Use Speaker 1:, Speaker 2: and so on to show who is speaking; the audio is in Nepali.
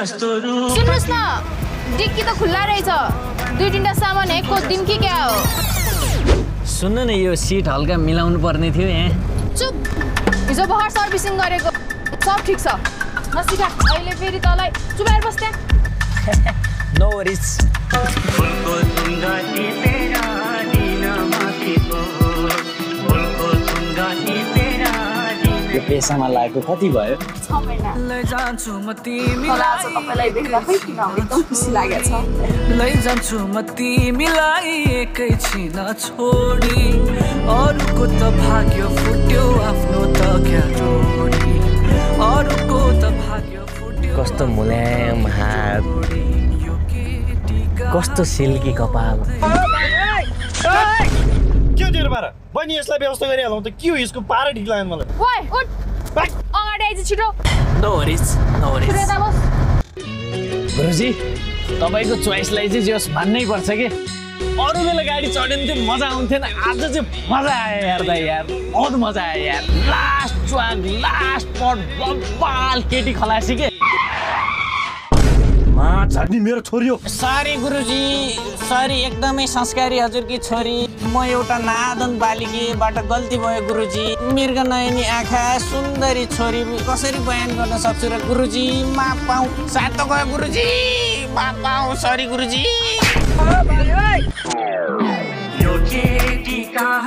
Speaker 1: सुन्नुहोस् न डिक्की त खुल्ला रहेछ 2-3टा सामान एक खोज्दिम कि क्या हो
Speaker 2: सुन्न न यो सिट हल्का मिलाउनु पर्ने थियो यहाँ
Speaker 1: चुप हिजो भर्खर सर्भिसिङ गरेको सब ठिक छ नसिका अहिले फेरि तँलाई चुपाएर बस् त्यहाँ
Speaker 2: नो वरिज यो पेसामा लागेको कति भयो
Speaker 1: 6 महिना होला आज तपाईलाई देख्दा खै किन एकदम खुसी लागेछ
Speaker 3: लैजान्छु म तिमीलाई एकैछिन छोडी अरूको त भाग्य फुट्यो आफ्नो त क्या जोडी अरूको त भाग्य फुट्यो
Speaker 2: कस्तो मुलायम हात कस्तो सिल्की कपाल
Speaker 4: के दिएर बार बनी यसलाई व्यवस्था गरिहालौँ त के हो यसको पारा ठीक लाग्यो मलाई
Speaker 1: ओइ उठ अगाडि आइज छिटो
Speaker 2: नो वरिज गुरुजी तपाईको चोइसलाई चाहिँ जस मान्नै पर्छ के अरु बेला गाडी चढ्यो नि मजा आउँथेन आज चाहिँ मजा आयो यार दाइ यार बहुत मजा आयो यार लास्ट च्वाग लास्ट पट बब्बाल केटी खलासी के
Speaker 4: मा झर्नी मेरो छोरी हो
Speaker 5: सरी गुरुजी सरी एकदमै संस्कारी हजुरकी छोरी म एउटा नादन बालिकीबाट गल्ती भयो गुरुजी मृग नयनी आँखा सुन्दरी छोरी कसरी बयान गर्न सक्छु र गुरुजी माफ पाऊ साथ त गयो गुरुजी माफ पाऊ सरी गुरुजी
Speaker 3: यो केटी कहाँ